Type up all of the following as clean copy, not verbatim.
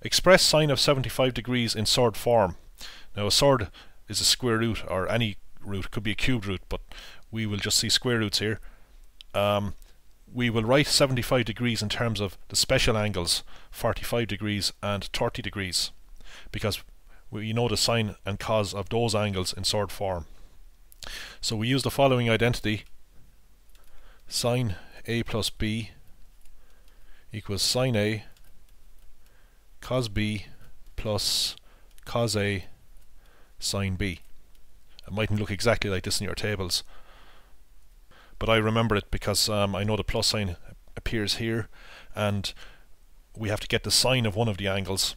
Express sine of 75 degrees in surd form. Now a surd is a square root, or any root, could be a cubed root, but we will just see square roots here. We will write 75 degrees in terms of the special angles 45 degrees and 30 degrees, because we know the sine and cos of those angles in surd form. So we use the following identity: sine A plus B equals sine A cos B plus cos A sine B. It mightn't look exactly like this in your tables, but I remember it because I know the plus sign appears here, and we have to get the sine of one of the angles,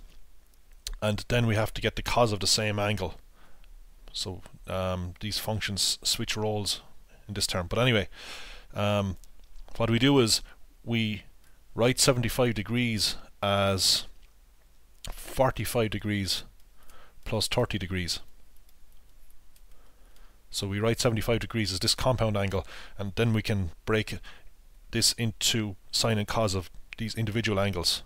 and then we have to get the cos of the same angle. So these functions switch roles in this term. But anyway, what we do is we write 75 degrees as 45 degrees plus 30 degrees. So we write 75 degrees as this compound angle, and then we can break this into sine and cos of these individual angles.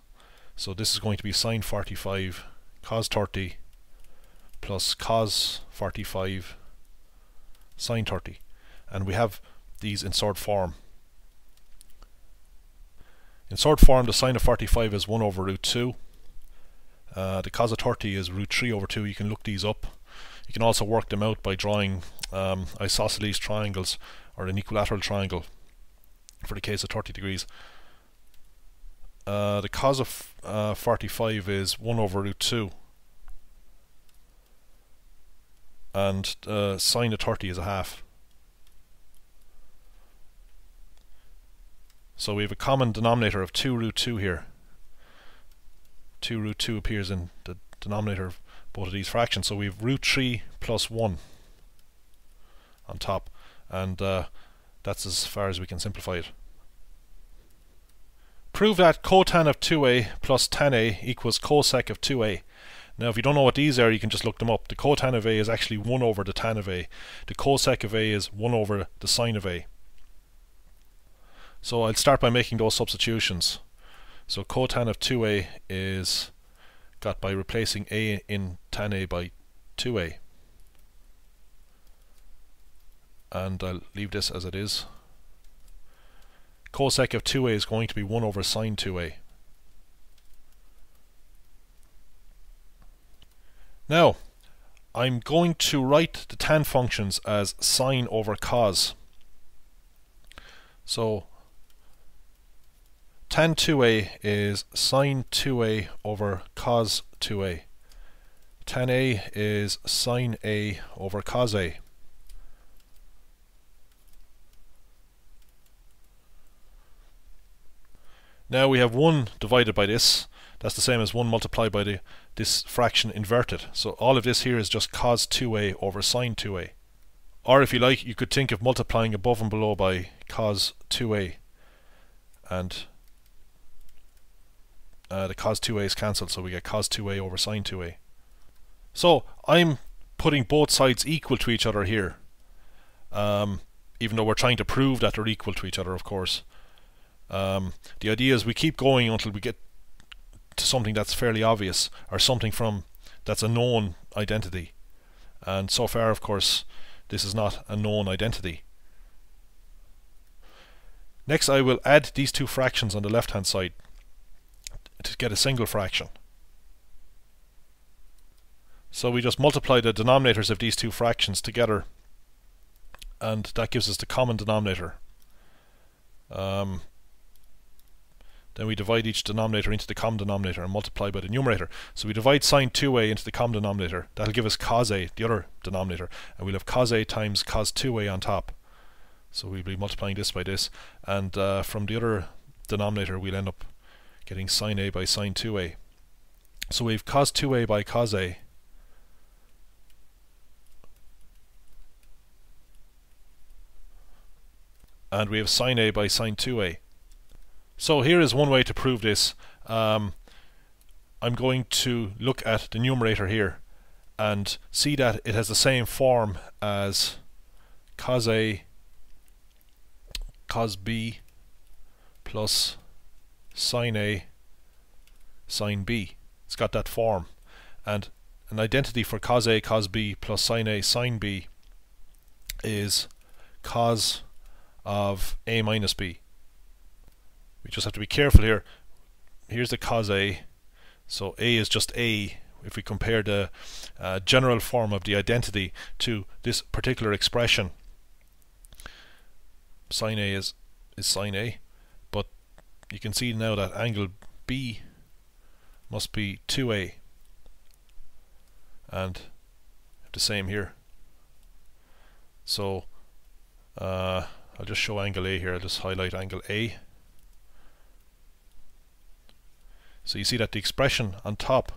So this is going to be sine 45 cos 30 plus cos 45 sine 30, and we have these in surd form. In surd form, the sine of 45 is 1 over root 2. The cos of 30 is root 3 over 2. You can look these up. You can also work them out by drawing isosceles triangles, or an equilateral triangle for the case of 30 degrees. The cos of 45 is 1 over root 2, and sine of 30 is a half. So we have a common denominator of 2 root 2 here. 2 root 2 appears in the denominator of both of these fractions, so we have root 3 plus 1 on top, and that's as far as we can simplify it. Prove that cotan of 2a plus tan a equals cosec of 2a. Now if you don't know what these are, you can just look them up. The cotan of a is actually 1 over the tan of a. The cosec of a is 1 over the sine of a. So I'll start by making those substitutions. So cotan of 2a is got by replacing a in tan a by 2a. And I'll leave this as it is. Cosec of 2a is going to be 1 over sine 2a. Now, I'm going to write the tan functions as sine over cos. So, tan 2a is sine 2a over cos 2a. Tan a is sine a over cos a. Now we have 1 divided by this. That's the same as 1 multiplied by this fraction inverted. So all of this here is just cos 2a over sine 2a. Or if you like, you could think of multiplying above and below by cos 2a, and the cos 2a is cancelled, so we get cos 2a over sine 2a. So I'm putting both sides equal to each other here, even though we're trying to prove that they're equal to each other, of course. The idea is we keep going until we get to something that's fairly obvious, or something that's a known identity. And so far, of course, this is not a known identity. Next, I will add these two fractions on the left hand side to get a single fraction. So we just multiply the denominators of these two fractions together, and that gives us the common denominator. Then we divide each denominator into the common denominator and multiply by the numerator. So we divide sine 2a into the common denominator. That'll give us cos a, the other denominator, and we'll have cos a times cos 2a on top. So we'll be multiplying this by this, and from the other denominator we'll end up getting sine a by sine 2a. So we have cos 2a by cos a, and we have sine a by sine 2a. So here is one way to prove this. I'm going to look at the numerator here and see that it has the same form as cos a cos b plus sine a sine b. It's got that form. And an identity for cos A cos B plus sin A sin B is cos of A minus B. We just have to be careful here. Here's the cos A. So A is just A. If we compare the general form of the identity to this particular expression, sin A is sin A. But you can see now that angle B must be 2A. And the same here. So I'll just show angle A here. I'll just highlight angle A. So you see that the expression on top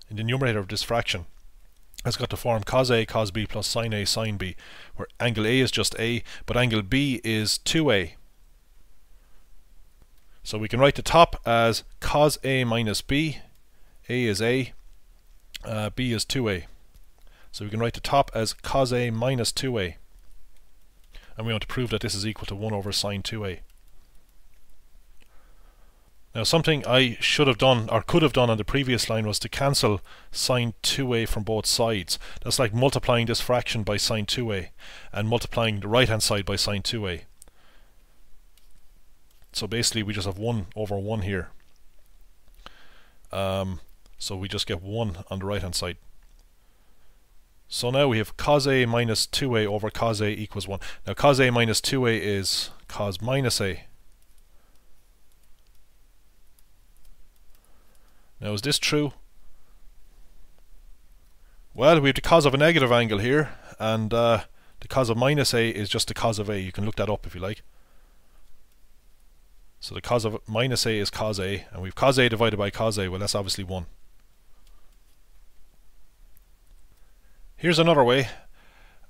in the numerator of this fraction has got the form cos A cos B plus sin A sin B, where angle A is just A, but angle B is 2A. So we can write the top as cos A minus B. A is A, B is 2A. So we can write the top as cos A minus 2A. And we want to prove that this is equal to 1 over sin 2A. Now something I should have done or could have done on the previous line was to cancel sin 2A from both sides. That's like multiplying this fraction by sin 2A and multiplying the right hand side by sin 2A. So basically we just have 1 over 1 here. So we just get 1 on the right hand side. So now we have cos A minus 2A over cos A equals 1. Now cos A minus 2A is cos minus A. Now is this true? Well, we have the cos of a negative angle here, and the cos of minus A is just the cos of A. You can look that up if you like. So the cos of minus A is cos A, and we've cos A divided by cos A. Well, that's obviously 1. Here's another way.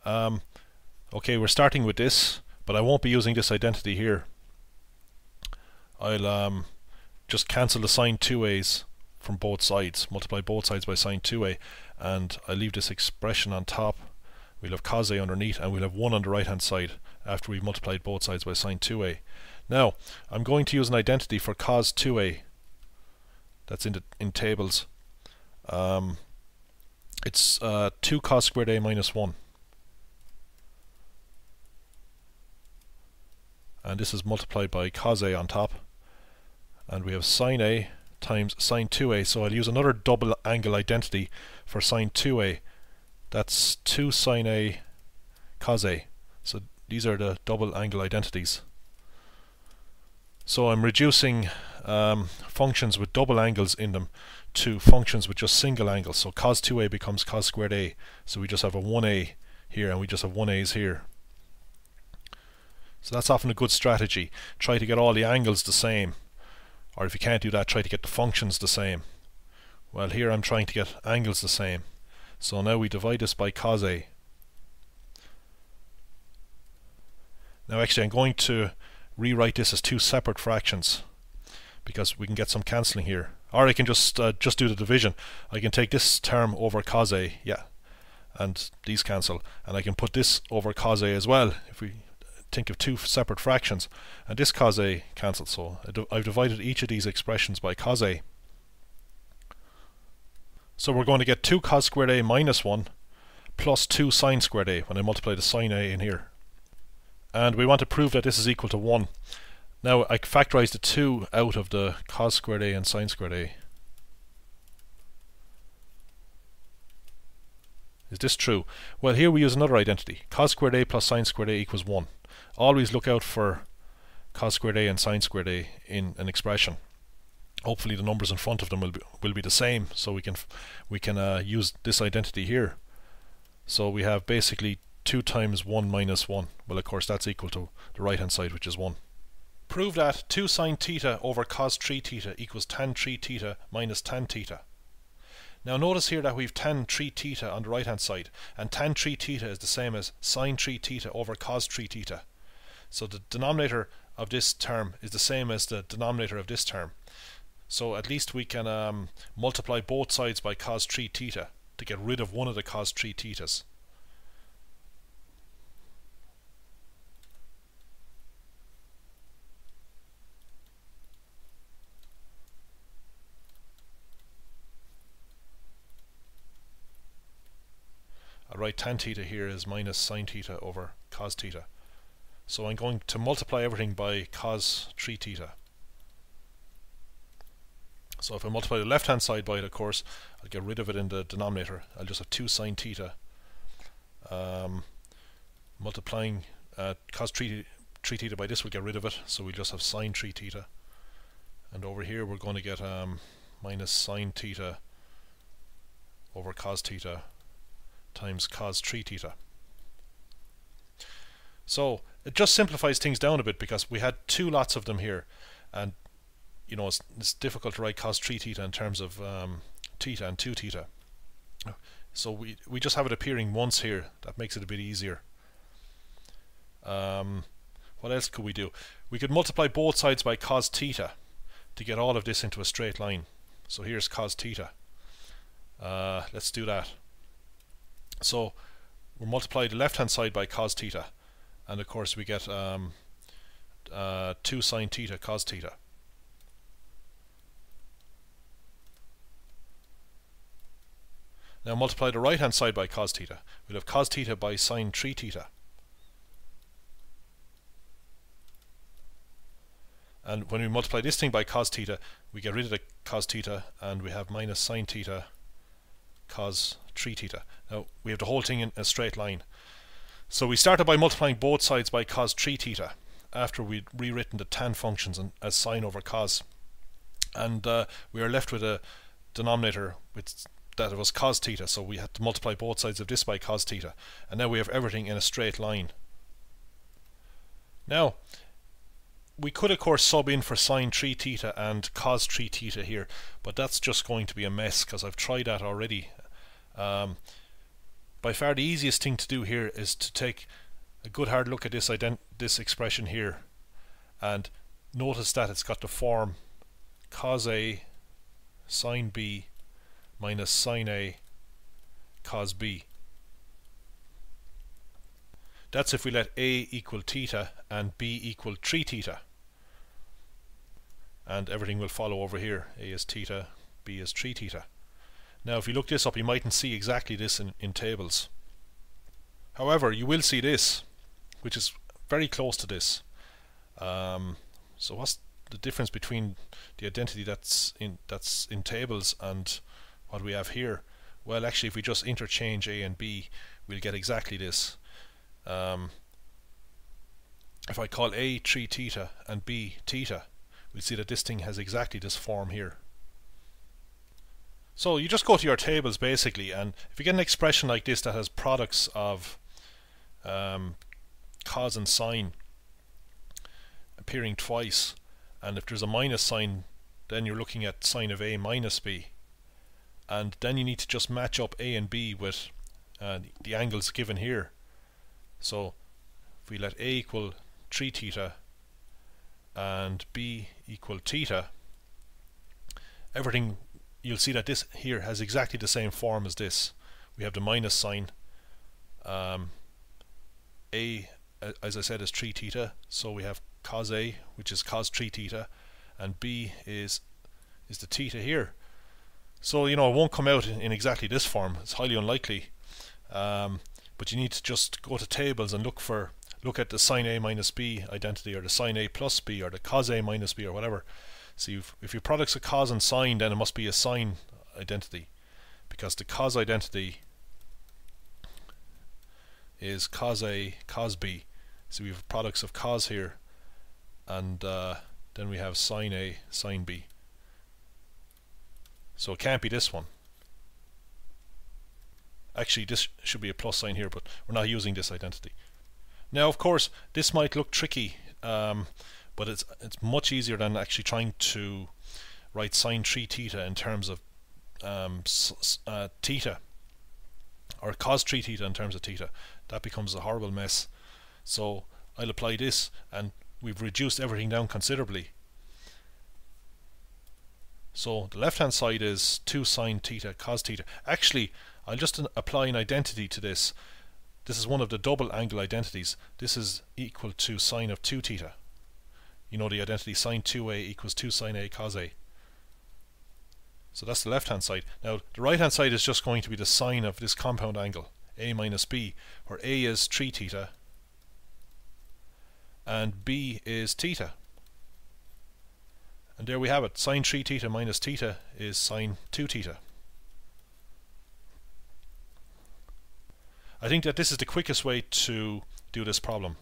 Okay, we're starting with this, but I won't be using this identity here. I'll just cancel the sin 2A's from both sides, multiply both sides by sin 2A, and I leave this expression on top. We'll have cos A underneath, and we'll have 1 on the right hand side after we've multiplied both sides by sin 2A. Now I'm going to use an identity for cos 2A. That's in tables. It's 2 cos squared A minus 1, and this is multiplied by cos A on top, and we have sin A times sin 2A. So I'll use another double angle identity for sin 2A. That's 2 sin A cos A. So these are the double angle identities. So I'm reducing functions with double angles in them to functions with just single angles. So cos 2A becomes cos squared A. So we just have a 1A here, and we just have 1A's here. So that's often a good strategy. Try to get all the angles the same. Or if you can't do that, try to get the functions the same. Well, here I'm trying to get angles the same. So now we divide this by cos A. Now actually I'm going to rewrite this as 2 separate fractions, because we can get some cancelling here. Or I can just do the division. I can take this term over cos A, yeah, and these cancel. And I can put this over cos A as well, if we think of 2 separate fractions, and this cos A cancels. So I've divided each of these expressions by cos A. So we're going to get 2 cos squared A minus 1 plus 2 sin squared A when I multiply the sin A in here. And we want to prove that this is equal to 1. Now I factorize the 2 out of the cos squared A and sin squared A. Is this true? Well, here we use another identity. Cos squared A plus sin squared A equals 1. Always look out for cos squared A and sin squared A in an expression. Hopefully the numbers in front of them will be the same, so we can use this identity here. So we have basically 2 times 1 minus 1. Well, of course that's equal to the right hand side, which is 1. Prove that 2 sin theta over cos 3 theta equals tan 3 theta minus tan theta. Now notice here that we've tan 3 theta on the right hand side, and tan 3 theta is the same as sin 3 theta over cos 3 theta. So the denominator of this term is the same as the denominator of this term. So at least we can multiply both sides by cos 3 theta to get rid of one of the cos 3 thetas. I'll write tan theta here as minus sine theta over cos theta. So I'm going to multiply everything by cos 3 theta. So if I multiply the left hand side by it, of course, I'll get rid of it in the denominator. I'll just have 2 sine theta. Multiplying cos 3 theta by this will get rid of it, so we just have sine 3 theta. And over here we're going to get minus sine theta over cos theta times cos 3 theta. So it just simplifies things down a bit, because we had 2 lots of them here, and you know it's difficult to write cos 3 theta in terms of theta and 2 theta. So we just have it appearing once here. That makes it a bit easier. What else could we do? We could multiply both sides by cos theta to get all of this into a straight line. So here's cos theta. Let's do that. So we'll multiply the left hand side by cos theta, and of course we get 2 sine theta cos theta. Now multiply the right hand side by cos theta. We'll have cos theta by sine 3 theta. And when we multiply this thing by cos theta, we get rid of the cos theta, and we have minus sine theta cos 3 theta. Now we have the whole thing in a straight line. So we started by multiplying both sides by cos 3 theta after we'd rewritten the tan functions as sine over cos. And we are left with a denominator with that was cos theta, so we had to multiply both sides of this by cos theta. And now we have everything in a straight line. Now, we could of course sub in for sine 3 theta and cos 3 theta here, but that's just going to be a mess because I've tried that already. By far the easiest thing to do here is to take a good hard look at this expression here, and notice that it's got the form cos A sine B minus sine A cos B. That's if we let A equal theta and B equal 3 theta. And everything will follow over here. A is theta, B is 3 theta. Now if you look this up, you mightn't see exactly this in tables. However, you will see this, which is very close to this. So what's the difference between the identity that's in tables and what we have here? Well, actually, if we just interchange A and B, we'll get exactly this. If I call A 3 theta and B theta, we'll see that this thing has exactly this form here. So you just go to your tables basically, and if you get an expression like this that has products of cos and sine appearing twice, and if there's a minus sign, then you're looking at sine of A minus B, and then you need to just match up A and B with the angles given here. So if we let A equal 3 theta and B equal theta, everything, you'll see that this here has exactly the same form as this. We have the minus sign. A, as I said, is 3 theta, so we have cos A, which is cos 3 theta, and B is the theta here. So you know it won't come out in exactly this form. It's highly unlikely, but you need to just go to tables and look at the sine A minus B identity, or the sine A plus B, or the cos A minus B, or whatever. So if your product's a cos and sine, then it must be a sine identity, because the cos identity is cos A cos B. So we have products of cos here, and then we have sine A sine B. So it can't be this one. Actually, this should be a plus sign here, but we're not using this identity. Now, of course, this might look tricky, but it's much easier than actually trying to write sine 3 theta in terms of theta, or cos 3 theta in terms of theta. That becomes a horrible mess. So I'll apply this, and we've reduced everything down considerably. So the left hand side is 2 sine theta cos theta. Actually, I'll just apply an identity to this. This is one of the double angle identities. This is equal to sine of 2 theta. You know the identity sine 2A equals 2 sine A cos A. So that's the left hand side. Now the right hand side is just going to be the sine of this compound angle, A minus B, where A is 3 theta and B is theta. And there we have it. Sine 3 theta minus theta is sine 2 theta. I think that this is the quickest way to do this problem.